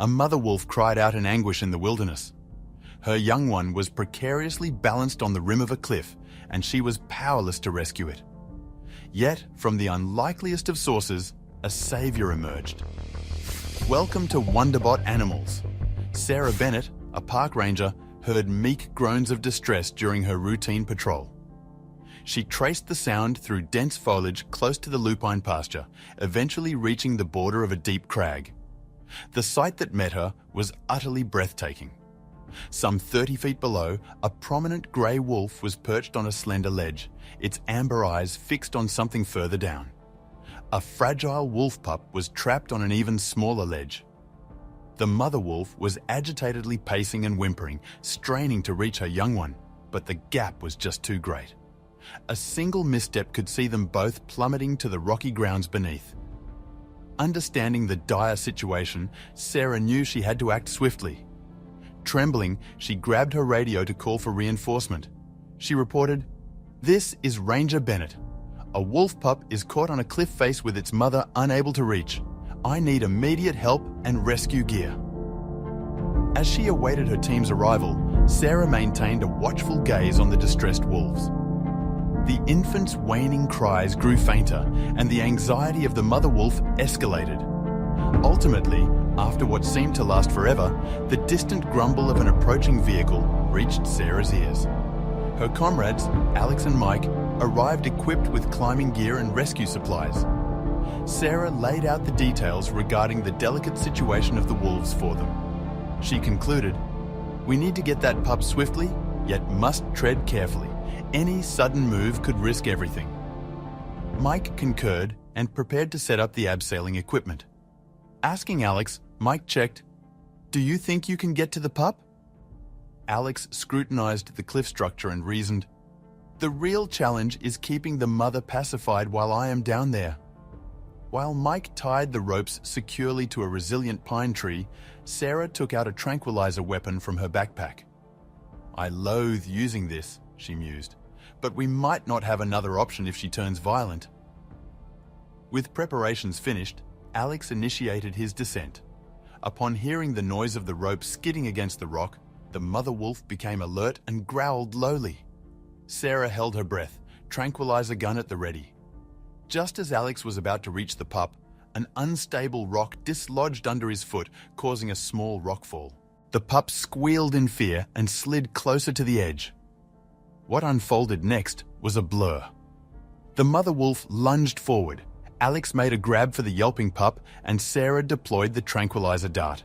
a mother wolf cried out in anguish in the wilderness. Her young one was precariously balanced on the rim of a cliff, and she was powerless to rescue it. Yet, from the unlikeliest of sources, a savior emerged. Welcome to Wonderbot Animals. Sarah Bennett, a park ranger, heard meek groans of distress during her routine patrol. She traced the sound through dense foliage close to the lupine pasture, eventually reaching the border of a deep crag. The sight that met her was utterly breathtaking. Some 30 feet below, a prominent grey wolf was perched on a slender ledge, its amber eyes fixed on something further down. A fragile wolf pup was trapped on an even smaller ledge. The mother wolf was agitatedly pacing and whimpering, straining to reach her young one, but the gap was just too great. A single misstep could see them both plummeting to the rocky grounds beneath. Understanding the dire situation, Sarah knew she had to act swiftly. Trembling, she grabbed her radio to call for reinforcement. She reported, "This is Ranger Bennett. A wolf pup is caught on a cliff face with its mother unable to reach. I need immediate help and rescue gear." As she awaited her team's arrival, Sarah maintained a watchful gaze on the distressed wolves. The infant's waning cries grew fainter, and the anxiety of the mother wolf escalated. Ultimately, after what seemed to last forever, the distant grumble of an approaching vehicle reached Sarah's ears. Her comrades, Alex and Mike, arrived equipped with climbing gear and rescue supplies. Sarah laid out the details regarding the delicate situation of the wolves for them. She concluded, "We need to get that pup swiftly, yet must tread carefully. Any sudden move could risk everything." Mike concurred and prepared to set up the abseiling equipment. Asking Alex, Mike checked, "Do you think you can get to the pup?" Alex scrutinized the cliff structure and reasoned, "The real challenge is keeping the mother pacified while I am down there." While Mike tied the ropes securely to a resilient pine tree, Sarah took out a tranquilizer weapon from her backpack. "I loathe using this," she mused, "but we might not have another option if she turns violent." With preparations finished, Alex initiated his descent. Upon hearing the noise of the rope skidding against the rock, the mother wolf became alert and growled lowly. Sarah held her breath, tranquilizer gun at the ready. Just as Alex was about to reach the pup, an unstable rock dislodged under his foot, causing a small rockfall. The pup squealed in fear and slid closer to the edge. What unfolded next was a blur. The mother wolf lunged forward. Alex made a grab for the yelping pup, and Sarah deployed the tranquilizer dart.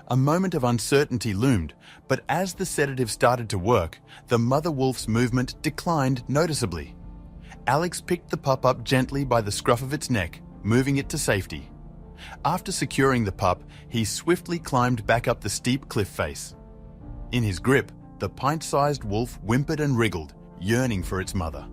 A moment of uncertainty loomed, but as the sedative started to work, the mother wolf's movement declined noticeably. Alex picked the pup up gently by the scruff of its neck, moving it to safety. After securing the pup, he swiftly climbed back up the steep cliff face. In his grip, the pint-sized wolf whimpered and wriggled, yearning for its mother.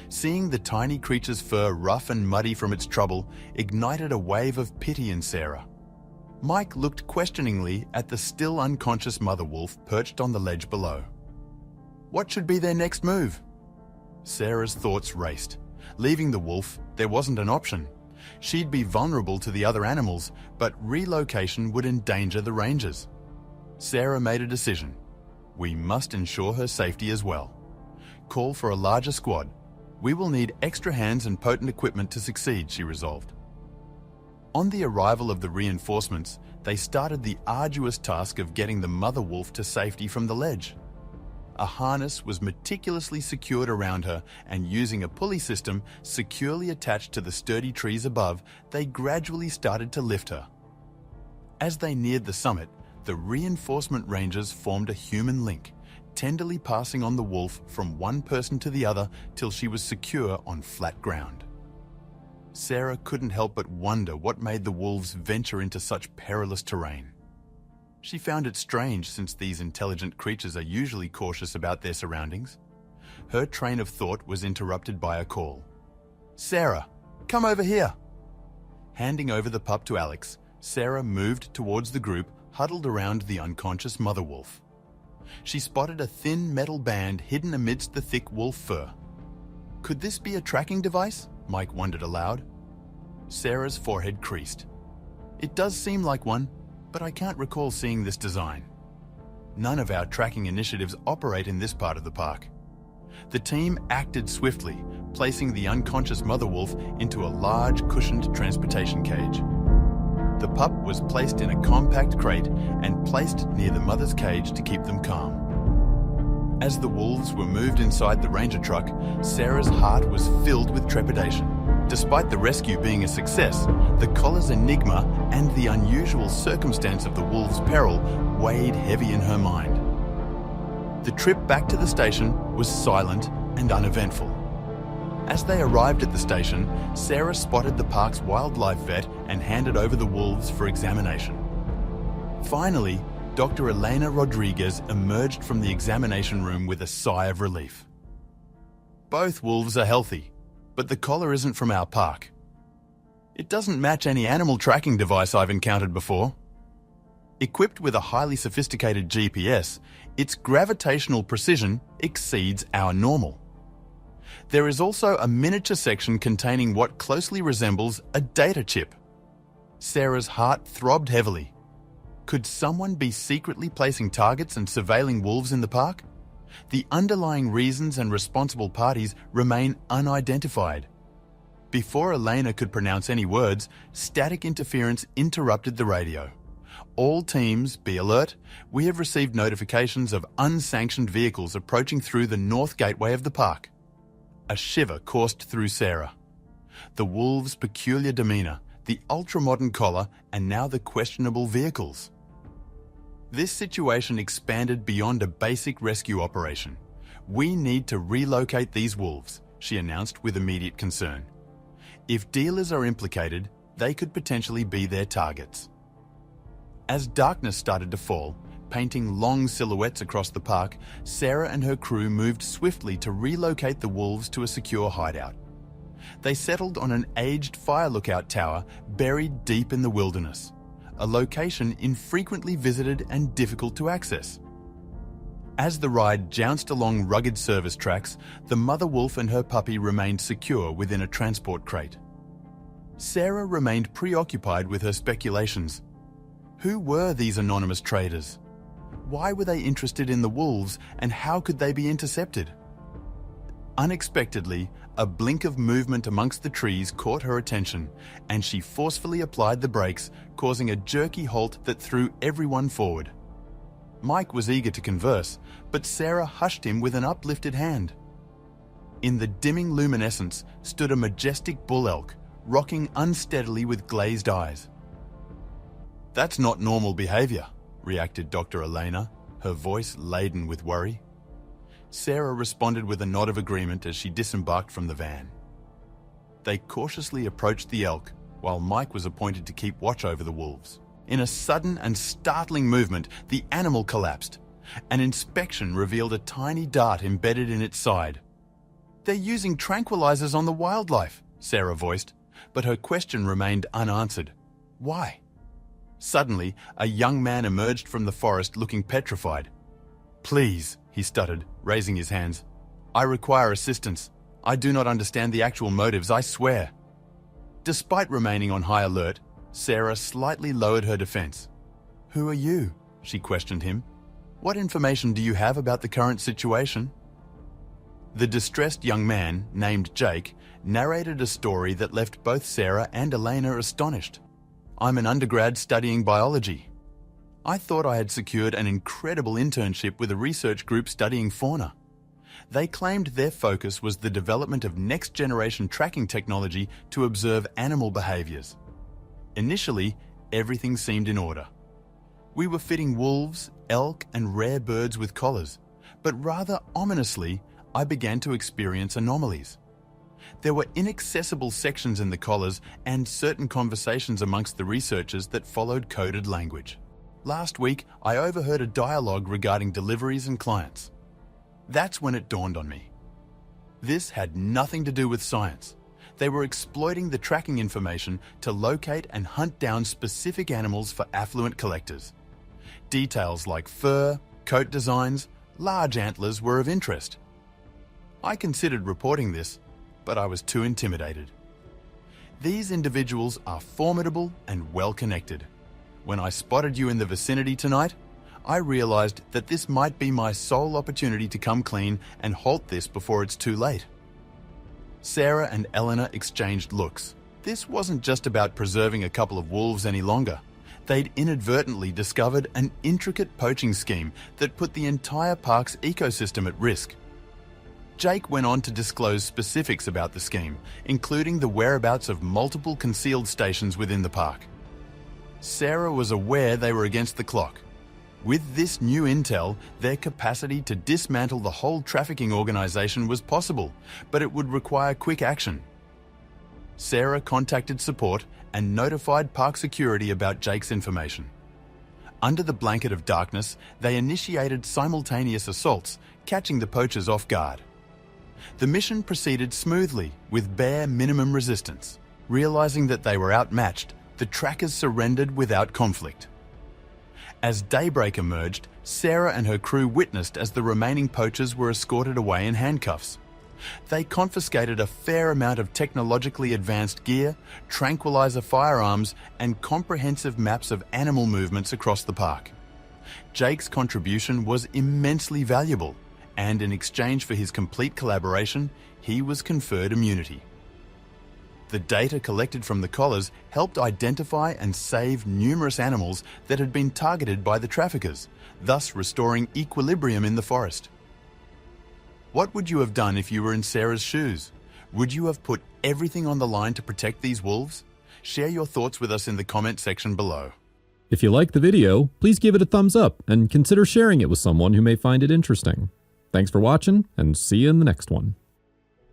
Seeing the tiny creature's fur rough and muddy from its trouble ignited a wave of pity in Sarah. Mike looked questioningly at the still unconscious mother wolf perched on the ledge below. What should be their next move? Sarah's thoughts raced. Leaving the wolf, there wasn't an option. She'd be vulnerable to the other animals, but relocation would endanger the rangers. Sarah made a decision. We must ensure her safety as well. Call for a larger squad. We will need extra hands and potent equipment to succeed, she resolved. On the arrival of the reinforcements, they started the arduous task of getting the mother wolf to safety from the ledge. A harness was meticulously secured around her, and using a pulley system securely attached to the sturdy trees above, they gradually started to lift her. As they neared the summit, the reinforcement rangers formed a human link, tenderly passing on the wolf from one person to the other till she was secure on flat ground. Sarah couldn't help but wonder what made the wolves venture into such perilous terrain. She found it strange since these intelligent creatures are usually cautious about their surroundings. Her train of thought was interrupted by a call. "Sarah, come over here!" Handing over the pup to Alex, Sarah moved towards the group huddled around the unconscious mother wolf. She spotted a thin metal band hidden amidst the thick wolf fur. Could this be a tracking device? Mike wondered aloud. Sarah's forehead creased. It does seem like one. but I can't recall seeing this design. None of our tracking initiatives operate in this part of the park. The team acted swiftly, placing the unconscious mother wolf into a large cushioned transportation cage. The pup was placed in a compact crate and placed near the mother's cage to keep them calm. As the wolves were moved inside the ranger truck, Sarah's heart was filled with trepidation. Despite the rescue being a success, the collar's enigma and the unusual circumstance of the wolves' peril weighed heavy in her mind. The trip back to the station was silent and uneventful. As they arrived at the station, Sarah spotted the park's wildlife vet and handed over the wolves for examination. Finally, Dr. Elena Rodriguez emerged from the examination room with a sigh of relief. Both wolves are healthy, but the collar isn't from our park. It doesn't match any animal tracking device I've encountered before. Equipped with a highly sophisticated GPS, its gravitational precision exceeds our normal. There is also a miniature section containing what closely resembles a data chip. Sarah's heart throbbed heavily. Could someone be secretly placing targets and surveilling wolves in the park? The underlying reasons and responsible parties remain unidentified. Before Elena could pronounce any words, static interference interrupted the radio. All teams, be alert. We have received notifications of unsanctioned vehicles approaching through the north gateway of the park. A shiver coursed through Sarah. The wolves' peculiar demeanour, the ultra-modern collar, and now the questionable vehicles. This situation expanded beyond a basic rescue operation. We need to relocate these wolves, she announced with immediate concern. If dealers are implicated, they could potentially be their targets. As darkness started to fall, painting long silhouettes across the park, Sarah and her crew moved swiftly to relocate the wolves to a secure hideout. They settled on an aged fire lookout tower buried deep in the wilderness, a location infrequently visited and difficult to access. As the ride jounced along rugged service tracks, the mother wolf and her puppy remained secure within a transport crate. Sarah remained preoccupied with her speculations. Who were these anonymous traders? Why were they interested in the wolves, and how could they be intercepted? Unexpectedly, a blink of movement amongst the trees caught her attention, and she forcefully applied the brakes, causing a jerky halt that threw everyone forward. Mike was eager to converse, but Sarah hushed him with an uplifted hand. In the dimming luminescence stood a majestic bull elk, rocking unsteadily with glazed eyes. "That's not normal behavior," reacted Dr. Elena, her voice laden with worry. Sarah responded with a nod of agreement as she disembarked from the van. They cautiously approached the elk, while Mike was appointed to keep watch over the wolves. In a sudden and startling movement, the animal collapsed. An inspection revealed a tiny dart embedded in its side. "They're using tranquilizers on the wildlife," Sarah voiced, but her question remained unanswered. Why? Suddenly, a young man emerged from the forest looking petrified. "Please," he stuttered, raising his hands. "I require assistance. I do not understand the actual motives, I swear." Despite remaining on high alert, Sarah slightly lowered her defense. "Who are you?" she questioned him. "What information do you have about the current situation?" The distressed young man, named Jake, narrated a story that left both Sarah and Elena astonished. "I'm an undergrad studying biology. I thought I had secured an incredible internship with a research group studying fauna. They claimed their focus was the development of next-generation tracking technology to observe animal behaviors. Initially, everything seemed in order. We were fitting wolves, elk, and rare birds with collars, but rather ominously, I began to experience anomalies. There were inaccessible sections in the collars and certain conversations amongst the researchers that followed coded language. Last week, I overheard a dialogue regarding deliveries and clients. That's when it dawned on me. This had nothing to do with science. They were exploiting the tracking information to locate and hunt down specific animals for affluent collectors. Details like fur, coat designs, large antlers were of interest. I considered reporting this, but I was too intimidated. These individuals are formidable and well-connected. When I spotted you in the vicinity tonight, I realized that this might be my sole opportunity to come clean and halt this before it's too late." Sarah and Eleanor exchanged looks. This wasn't just about preserving a couple of wolves any longer. They'd inadvertently discovered an intricate poaching scheme that put the entire park's ecosystem at risk. Jake went on to disclose specifics about the scheme, including the whereabouts of multiple concealed stations within the park. Sarah was aware they were against the clock. With this new intel, their capacity to dismantle the whole trafficking organization was possible, but it would require quick action. Sarah contacted support and notified park security about Jake's information. Under the blanket of darkness, they initiated simultaneous assaults, catching the poachers off guard. The mission proceeded smoothly, with bare minimum resistance. Realizing that they were outmatched, the trackers surrendered without conflict. As daybreak emerged, Sarah and her crew witnessed as the remaining poachers were escorted away in handcuffs. They confiscated a fair amount of technologically advanced gear, tranquilizer firearms, and comprehensive maps of animal movements across the park. Jake's contribution was immensely valuable, and in exchange for his complete collaboration, he was conferred immunity. The data collected from the collars helped identify and save numerous animals that had been targeted by the traffickers, thus restoring equilibrium in the forest. What would you have done if you were in Sarah's shoes? Would you have put everything on the line to protect these wolves? Share your thoughts with us in the comment section below. If you liked the video, please give it a thumbs up and consider sharing it with someone who may find it interesting. Thanks for watching, and see you in the next one.